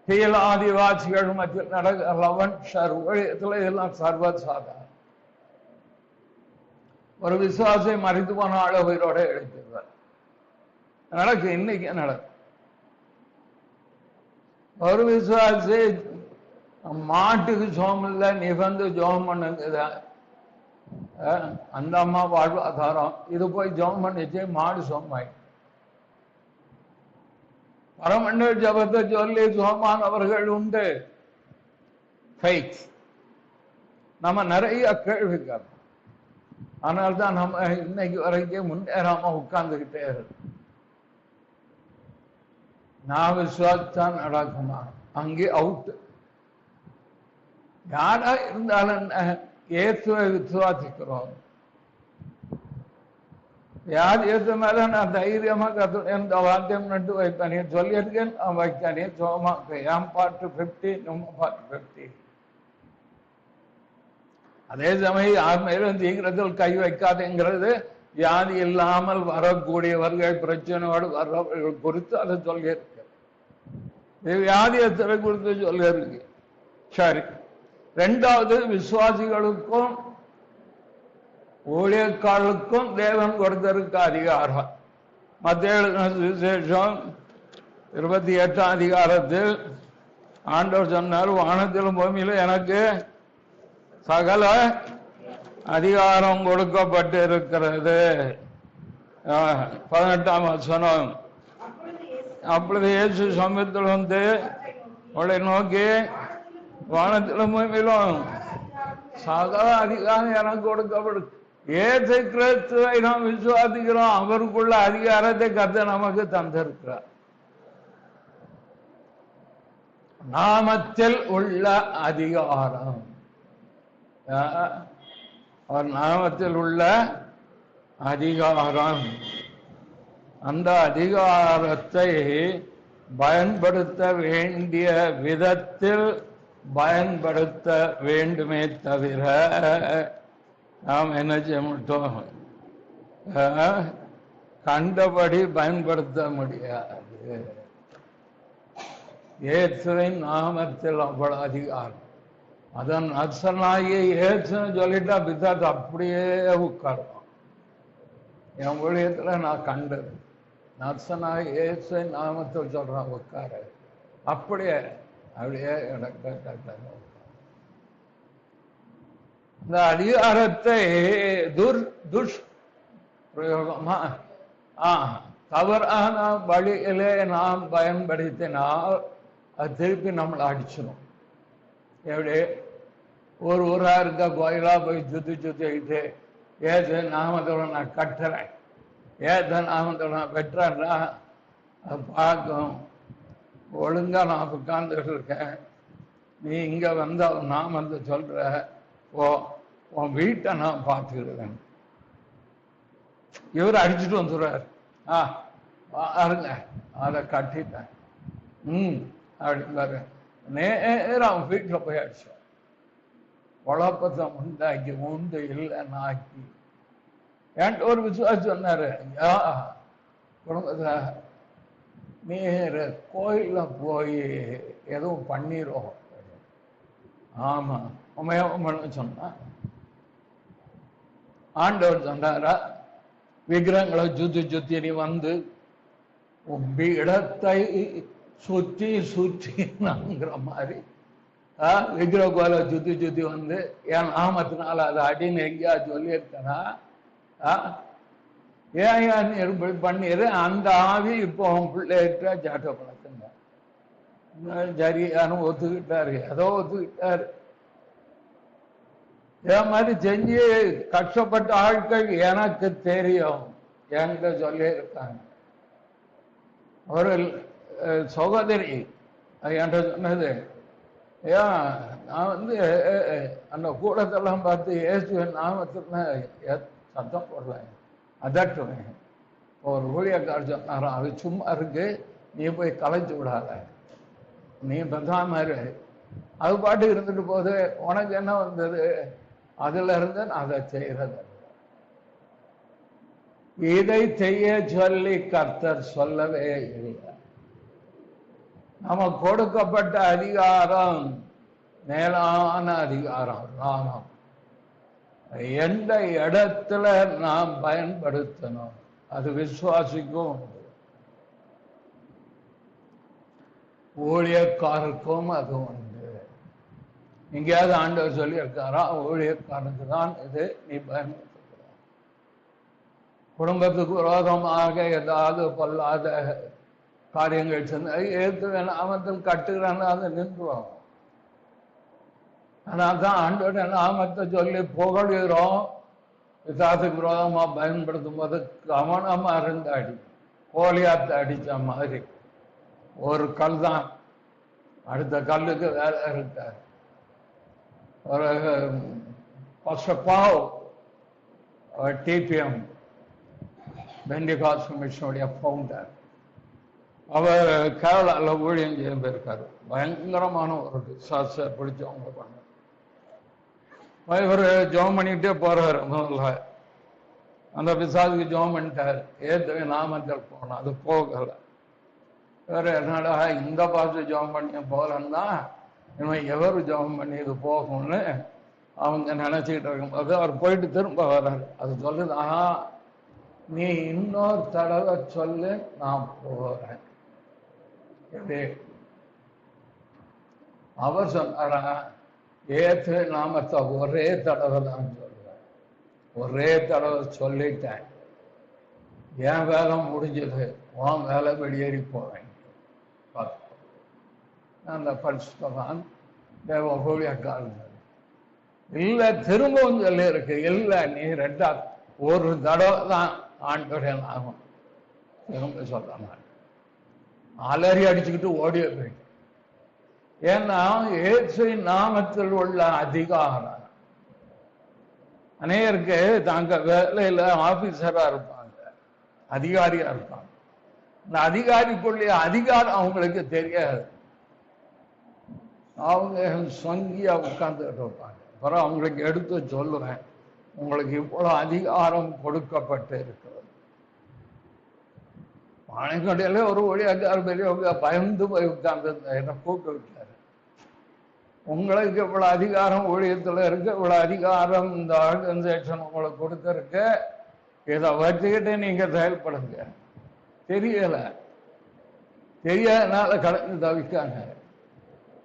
கீழ் ஆதிவாசிகள் மத்தியில் நடக்க லவன்ஷர் ஊழியத்தில் இதெல்லாம் சர்வசாதாரணம். ஒரு விசுவாசை மறைத்து போன ஆள உயிரோட எழுப்பிடுவார். நடக்கு, இன்னைக்கு நடக்கும். ஒரு விசுவாசி மாட்டுக்கு சோம் இல்லை, நிபந்து ஜோம் பண்ணுங்குதா, அந்த அம்மா வாழ்வாதாரம். இது போய் ஜோம் பண்ணிச்சு, மாடு சோமாய். பரமண்ட ஜபத்தை சொல்லி சோமானவர்கள் உண்டு. நம்ம நிறைய கேள்வி கேட்போம். ஆனால்தான் நம்ம இன்னைக்கு வரைக்கும் முன்னேறாம உட்கார்ந்துகிட்டே இருக்கு. நான் விசுவாசத்தான் நடக்குமா, அங்கே அவுட். யாரா இருந்தாலும் இயேசுவை விசுவாசிக்கிறோம். யார் ஏற்ற மேல நான் தைரியமா இந்த வாக்கியம் நட்டு வைப்பேன், சொல்லியிருக்கேன், நான் வைக்கிறேன். சோமா என் பாட்டு 50, நம்ம பாட்டு 50. அதே சமயம் யார் மேலும் தீங்கிறதில் கை வைக்காதுங்கிறது வியாதி இல்லாமல் வரக்கூடியவர்கள், பிரச்சனையோடு வர்றவர்கள் குறித்து அதை சொல்லியிருக்கு. வியாதியத்தை குறித்து சொல்லியிருக்கு. சரி, ரெண்டாவது, விசுவாசிகளுக்கும் ஊழியக்காரர்களுக்கும் தேவன் கொடுத்திருக்க அதிகாரம். மத்திய விசேஷம் 28ஆம் அதிகாரத்தில் ஆண்டவர் சொன்னார், வானத்திலும் பூமியிலும் எனக்கு சகல அதிகாரம் கொடுக்கப்பட்டு இருக்கிறது. 18ஆம் வசனம். அப்பொழுது இயேசு சமயத்தில் அவளை நோக்கி, வானத்திலும் பூமியிலும் சகல அதிகாரம் எனக்கு கொடுக்கப்படும். இயேசு கிறிஸ்துவை நாம் விசுவாசிக்கிறோம், அவருக்குள்ள அதிகாரத்தை கர்த்தர் நமக்கு தந்திருக்கிறார். நாமத்தில் உள்ள அதிகாரம், அவர் நாமத்தில் உள்ள அதிகாரம். அந்த அதிகாரத்தை பயன்படுத்த வேண்டிய விதத்தில் பயன்படுத்த வேண்டுமே தவிர நாம் என்ன செய்ய மாட்டோம், கண்டபடி பயன்படுத்த முடியாது. இயேசுவின் நாமத்தில் அவ்வளவு அதிகாரம். அதன் நசனாகிய இயேசுன்னு சொல்லிட்டா பிதாத்து அப்படியே உட்காருவோம். என் ஊழியத்துல நான் கண்டது, நசனாகிய இயேசுவின் நாமத்தில் சொல்றான் உட்கார, அப்படியே அப்படியே இந்த அதிகாரத்தை துஷ்பிரயோகமா தவறான வழியிலே நாம் பயன்படுத்தினால் அது திருப்பி நம்மளை அடிச்சிடும். எப்படி ஒரு ஊரா இருக்க கோயிலா போய் சுத்திக்கிட்டு ஏது நாமத்தோட நான் கட்டுறேன், ஏது நாமத்தோட நான் வெட்டுறேன்னா பார்க்கும். ஒழுங்கா நான் உட்கார்ந்துட்டு இருக்கேன், நீ இங்க வந்த நாமத்தை சொல்ற, உன் வீட்டை நான் பார்த்துக்கிறேன். இவர் அடிச்சுட்டு வந்துடுறாரு, பாருங்க அதை கட்டிட்டேன் அப்படின்னாரு. நேரம் அவன் வீட்டில் போய் அடிச்சான். குழப்பத்தை உண்டாக்கி உண்டு இல்லைன்னு ஆக்கி. என்கிட்ட ஒரு விசுவாசி சொன்னாரு, ஐயா குடும்பத்தை நீர் கோயில போய் எதுவும் பண்ணிரும். ஆமா உமையவன் பண்ண சொன்னா. ஆண்டவர் சொன்னாரா, விக்கிரகங்களை சுத்தி சுத்தி நீ வந்து இடத்தை சுற்றி சுற்றிங்கிற மாதிரி விக்கிர கோலை சுத்தி சுத்தி வந்து என் நாமத்தினால அதை அடின்னு எங்கேயா சொல்லியிருக்கனா ஏன் இப்படி பண்ணிடு அந்த ஆவி இப்போ அவன் பிள்ளைகிட்ட ஜாட்ட பழக்கங்க சரியான ஒத்துக்கிட்டாரு ஏதோ ஒத்துக்கிட்டாரு இதே மாதிரி செஞ்சு கஷ்டப்பட்ட ஆட்கள் எனக்கு தெரியும் என்கிட்ட சொல்லியிருக்காங்க. ஒரு சகோதரி என்கிட்ட சொன்னது ஏன் நான் வந்து அந்த கூடத்தெல்லாம் பார்த்து இயேசுவின் நாமத்துல சத்தம் போடுறேன் அதட்டுவேன். ஒரு ஊழியக்காரர் சொன்னாராம் அது சும்மா இருக்கு நீ போய் கலைச்சு விடாத நீ பிரதாம அது பாட்டு இருந்துட்டு போது உனக்கு என்ன வந்தது அதுல இருந்து நான் அதை செய்யறது. இதை செய்ய சொல்லி கர்த்தர் சொல்லவே இல்லை. நமக்கு கொடுக்கப்பட்ட அதிகாரம் மேலான அதிகாரம் ராமம். எந்த இடத்துல நாம் பயன்படுத்தணும் அது விசுவாசிக்கும் ஊழியக்காருக்கும் அது உண்டு. எங்கேயாவது ஆண்டவர் சொல்லி இருக்காரா ஊழியக்காரனுக்கு தான் இது நீ பயன்படுத்த. குடும்பத்துக்கு விரோதமாக ஏதாவது பொல்லாத காரியங்கள் செஞ்சு ஏற்று நாமத்தில் கட்டுகிறான்னு அதை நின்றுவோம். ஆனால் தான் ஆண்டோட நாமத்தை சொல்லி புகழுகிறோம். விசாத்துக்கு விரோதமா பயன்படுத்தும் போது கவனமா இருந்து அடி கோலியாத்த அடிச்ச மாதிரி ஒரு கல் தான் அடுத்த கல்லுக்கு வேலை இருக்கார். ஒரு பாவ் டிபிஎம் பெண்டிகாஸ் மிஷனுடைய ஃபவுண்டர் அவர் கேரளாவில் ஊழியம் செய்ய போயிருக்காரு. பயங்கரமான ஒரு டிசாஸ்டர் பிடிச்சவங்க பண்ண இவர் ஜோம் பண்ணிக்கிட்டே போறாரு. முதல்ல அந்த பிசாசுக்கு ஜோம் பண்ணிட்டார். ஏற்கனவே நாமத்தில் போனோம் அது போகலை. வேற என்னடா இந்த பாசு ஜோம் பண்ணி போகலன்னா இவன் எவரு ஜோம் பண்ணி இது போகும்னு அவங்க நினைச்சுக்கிட்டு இருக்கும்போது அவர் போயிட்டு திரும்ப வர்றாரு. அது சொல்லுதா நீ இன்னொரு தடவை சொல்லு நான் போறேன். அவர் சொன்னாரா ஏற்று நாமத்தை ஒரே தடவை தான் சொல்றேன். ஒரே தடவை சொல்லிட்டேன். என் வேலை முடிஞ்சது உன் வேலை வெளியேறி போறேன். அந்த பரிசுத்தவான் தேவ ஊழியக்காரன் இல்ல திரும்பவும் சொல்லி இருக்கு. இல்ல நீ ரெண்டா ஒரு தடவை தான் ஆண்டோடைய நாமம் திரும்ப சொல்ல மாட்டேன். அலறி அடிச்சுக்கிட்டு ஓடிய போயிட்டு. ஏன்னா இயேசுவின் நாமத்தில் உள்ள அதிகாரம் அநேகருக்கு தாங்க வேலையில ஆபீசரா இருப்பாங்க அதிகாரியா இருப்பாங்க. இந்த அதிகாரிக்குள்ளே அதிகாரம் அவங்களுக்கு தெரியாது. அவங்க சொங்கியா உட்கார்ந்துட்டு இருப்பாங்க. அப்புறம் அவங்களுக்கு எடுத்து சொல்லுவேன் உங்களுக்கு இவ்வளவு அதிகாரம் கொடுக்கப்பட்டு இருக்கிறது. பானைக்கடையில ஒரு ஒளியாக்கார பெரியவங்க பயந்து போய் உட்கார்ந்து என்ன கூப்பிட்டு விட்டாரு. உங்களுக்கு இவ்வளவு அதிகாரம் ஊழியத்துல இருக்கு, இவ்வளவு அதிகாரம் இந்த ஆர்கனைசேஷன் உங்களுக்கு கொடுத்திருக்கு, இதை வச்சுக்கிட்டு நீங்க செயல்படுங்க. தெரியல, தெரியாதனால கடந்து தவிக்காங்க.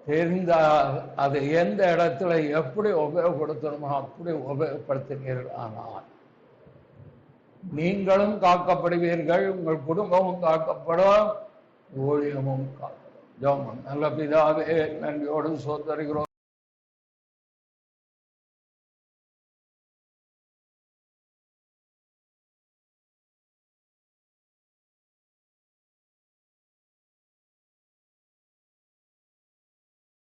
தெரிந்தால் அது எந்த இடத்துல எப்படி உபயோகப்படுத்தணுமோ அப்படி உபயோகப்படுத்தினீர்கள். ஆனால் நீங்களும் காக்கப்படுவீர்கள், உங்கள் குடும்பமும் காக்கப்படும், ஊழியமும் காக்கப்படும். ஜெபம். நல்ல பிதாவே நன்றியோடு சோதரிக்கிறோம்.